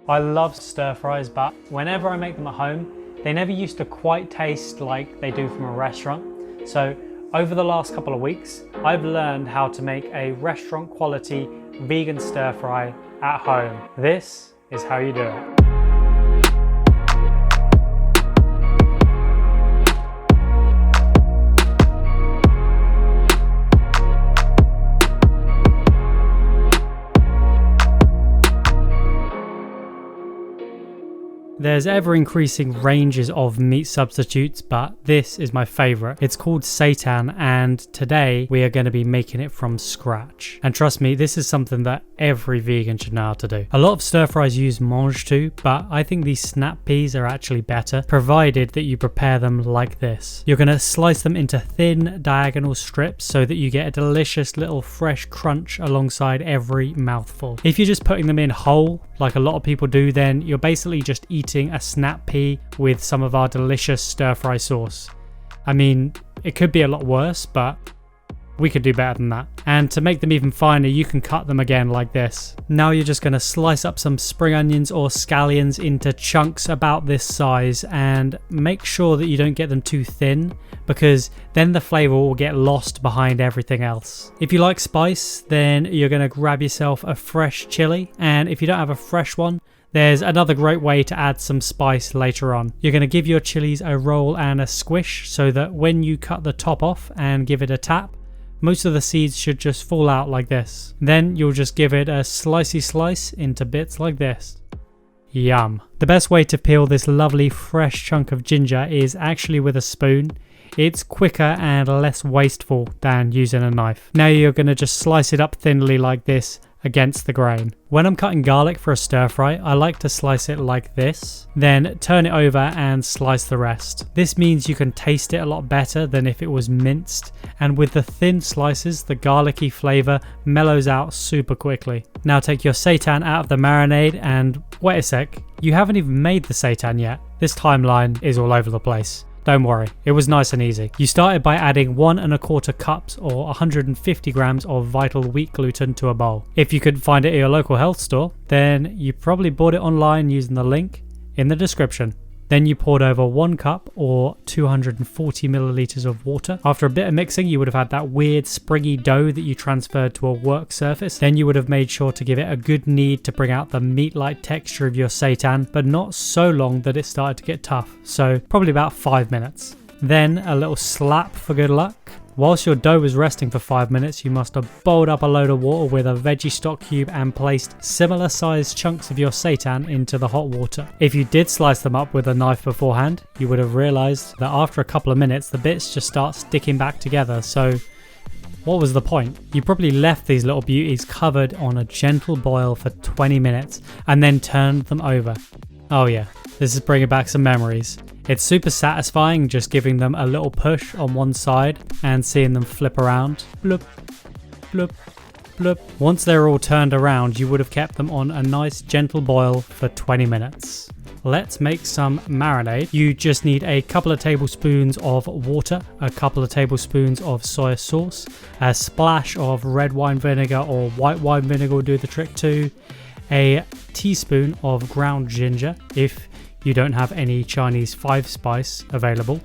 I love stir fries, but whenever I make them at home, they never used to quite taste like they do from a restaurant. So over the last couple of weeks, I've learned how to make a restaurant quality vegan stir fry at home. This is how you do it. There's ever increasing ranges of meat substitutes, but this is my favorite. It's called seitan, and today we are going to be making it from scratch. And trust me, this is something that every vegan should know how to do. A lot of stir fries use mange tout, but I think these snap peas are actually better, provided that you prepare them like this. You're going to slice them into thin diagonal strips so that you get a delicious little fresh crunch alongside every mouthful. If you're just putting them in whole, like a lot of people do, then you're basically just eating a snap pea with some of our delicious stir fry sauce. I mean, it could be a lot worse, but we could do better than that. And to make them even finer, you can cut them again like this. Now you're just going to slice up some spring onions or scallions into chunks about this size, and make sure that you don't get them too thin, because then the flavor will get lost behind everything else. If you like spice, then you're going to grab yourself a fresh chili, and if you don't have a fresh one, there's another great way to add some spice later on. You're going to give your chilies a roll and a squish so that when you cut the top off and give it a tap, most of the seeds should just fall out like this. Then you'll just give it a slicey slice into bits like this. Yum. The best way to peel this lovely fresh chunk of ginger is actually with a spoon. It's quicker and less wasteful than using a knife. Now you're going to just slice it up thinly like this against the grain. When I'm cutting garlic for a stir fry, I like to slice it like this, then turn it over and slice the rest. This means you can taste it a lot better than if it was minced, and with the thin slices, the garlicky flavor mellows out super quickly. Now take your seitan out of the marinade, and wait a sec, you haven't even made the seitan yet. This timeline is all over the place. Don't worry, it was nice and easy. You started by adding 1 1/4 cups or 150 grams of vital wheat gluten to a bowl. If you couldn't find it at your local health store, then you probably bought it online using the link in the description. Then you poured over 1 cup or 240 milliliters of water. After a bit of mixing, you would have had that weird springy dough that you transferred to a work surface. Then you would have made sure to give it a good knead to bring out the meat-like texture of your seitan, but not so long that it started to get tough. So probably about 5 minutes. Then a little slap for good luck. Whilst your dough was resting for 5 minutes, you must have bowled up a load of water with a veggie stock cube and placed similar sized chunks of your seitan into the hot water. If you did slice them up with a knife beforehand, you would have realised that after a couple of minutes the bits just start sticking back together, so what was the point? You probably left these little beauties covered on a gentle boil for 20 minutes and then turned them over. Oh yeah, this is bringing back some memories. It's super satisfying just giving them a little push on one side and seeing them flip around. Bloop, bloop, bloop. Once they're all turned around, you would have kept them on a nice gentle boil for 20 minutes. Let's make some marinade. You just need a couple of tablespoons of water, a couple of tablespoons of soy sauce, a splash of red wine vinegar or white wine vinegar will do the trick too, a teaspoon of ground ginger if you don't have any Chinese 5 spice available,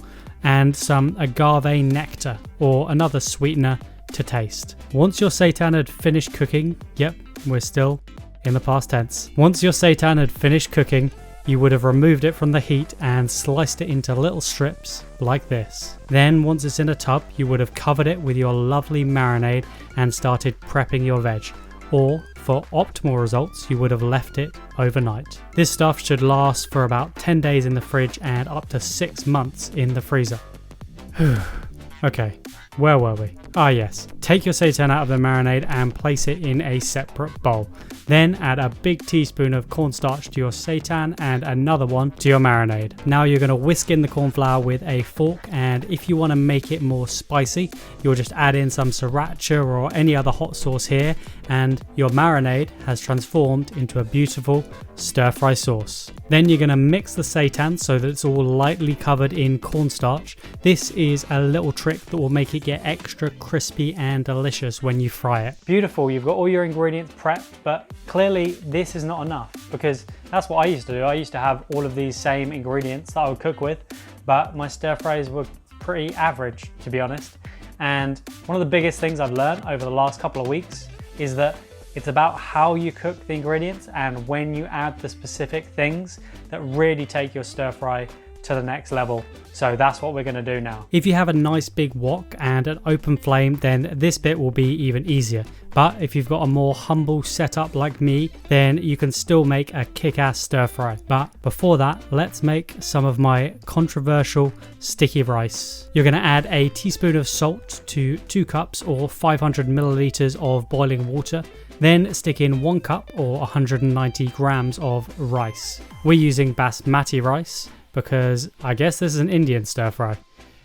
and some agave nectar or another sweetener to taste. Once your seitan had finished cooking, yep, we're still in the past tense. Once your seitan had finished cooking, you would have removed it from the heat and sliced it into little strips like this. Then once it's in a tub, you would have covered it with your lovely marinade and started prepping your veg. Or for optimal results, you would have left it overnight. This stuff should last for about 10 days in the fridge and up to 6 months in the freezer. Okay, where were we? Ah yes, take your seitan out of the marinade and place it in a separate bowl. Then add a big teaspoon of cornstarch to your seitan and another one to your marinade. Now you're going to whisk in the corn flour with a fork, and if you want to make it more spicy, you'll just add in some sriracha or any other hot sauce here, and your marinade has transformed into a beautiful stir fry sauce. Then you're going to mix the seitan so that it's all lightly covered in cornstarch. This is a little trick that will make it get extra crispy and delicious when you fry it. Beautiful, you've got all your ingredients prepped, but clearly this is not enough, because that's what I used to do. I used to have all of these same ingredients that I would cook with, but my stir fries were pretty average, to be honest. And one of the biggest things I've learned over the last couple of weeks is that it's about how you cook the ingredients and when you add the specific things that really take your stir fry to the next level. So that's what we're going to do now. If you have a nice big wok and an open flame, then this bit will be even easier. But if you've got a more humble setup like me, then you can still make a kick-ass stir fry. But before that, let's make some of my controversial sticky rice. You're going to add a teaspoon of salt to 2 cups or 500 milliliters of boiling water. Then stick in 1 cup or 190 grams of rice. We're using basmati rice, because I guess this is an Indian stir fry.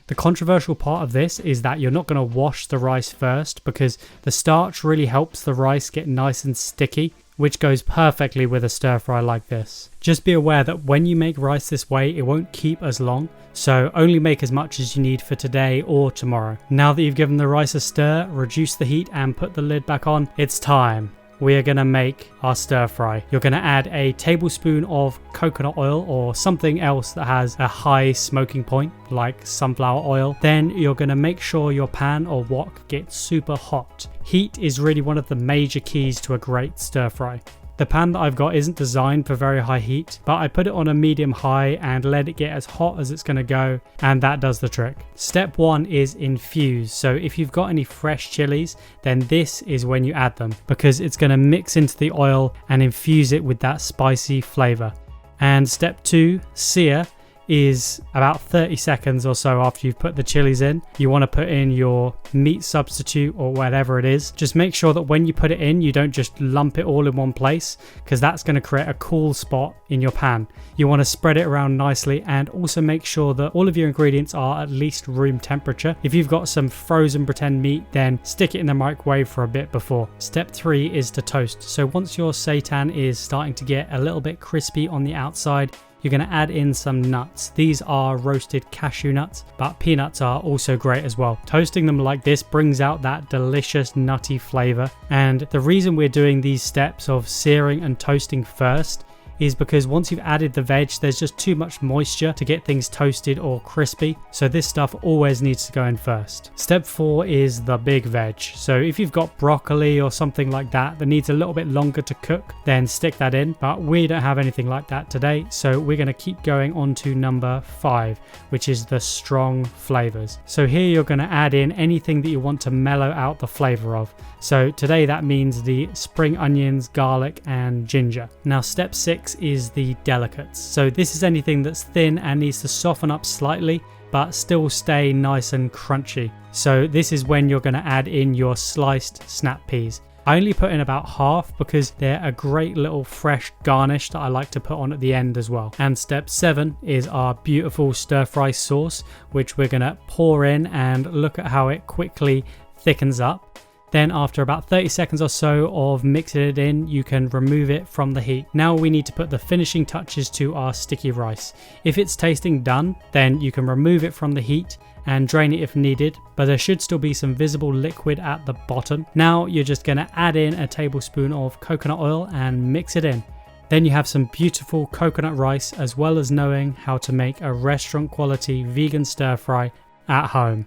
The controversial part of this is that you're not going to wash the rice first, because the starch really helps the rice get nice and sticky, which goes perfectly with a stir fry like this. Just be aware that when you make rice this way, it won't keep as long, so only make as much as you need for today or tomorrow. Now that you've given the rice a stir, reduce the heat and put the lid back on. It's time. We are going to make our stir fry. You're going to add a tablespoon of coconut oil or something else that has a high smoking point, like sunflower oil. Then you're going to make sure your pan or wok gets super hot. Heat is really one of the major keys to a great stir fry. The pan that I've got isn't designed for very high heat, but I put it on a medium high and let it get as hot as it's going to go, and that does the trick. Step 1 is infuse. So if you've got any fresh chilies, then this is when you add them, because it's going to mix into the oil and infuse it with that spicy flavor. And step 2, sear, is about 30 seconds or so after you've put the chilies in. You want to put in your meat substitute or whatever it is. Just make sure that when you put it in, you don't just lump it all in one place, because that's going to create a cool spot in your pan. You want to spread it around nicely, and also make sure that all of your ingredients are at least room temperature. If you've got some frozen pretend meat, then stick it in the microwave for a bit before. Step 3 is to toast. So once your seitan is starting to get a little bit crispy on the outside, you're going to add in some nuts. These are roasted cashew nuts, but peanuts are also great as well. Toasting them like this brings out that delicious nutty flavor. And the reason we're doing these steps of searing and toasting first is because once you've added the veg, there's just too much moisture to get things toasted or crispy. So this stuff always needs to go in first. Step 4 is the big veg. So if you've got broccoli or something like that that needs a little bit longer to cook, then stick that in. But we don't have anything like that today. So we're going to keep going on to number 5, which is the strong flavors. So here you're going to add in anything that you want to mellow out the flavor of. So today that means the spring onions, garlic, and ginger. Now step 6 is the delicates. So this is anything that's thin and needs to soften up slightly, but still stay nice and crunchy. So this is when you're going to add in your sliced snap peas. I only put in about half because they're a great little fresh garnish that I like to put on at the end as well. And step 7 is our beautiful stir fry sauce, which we're going to pour in and look at how it quickly thickens up. Then after about 30 seconds or so of mixing it in, you can remove it from the heat. Now we need to put the finishing touches to our sticky rice. If it's tasting done, then you can remove it from the heat and drain it if needed, but there should still be some visible liquid at the bottom. Now you're just going to add in a tablespoon of coconut oil and mix it in. Then you have some beautiful coconut rice, as well as knowing how to make a restaurant quality vegan stir fry at home.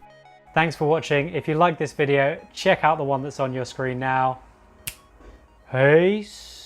Thanks for watching. If you like this video, check out the one that's on your screen now. Peace.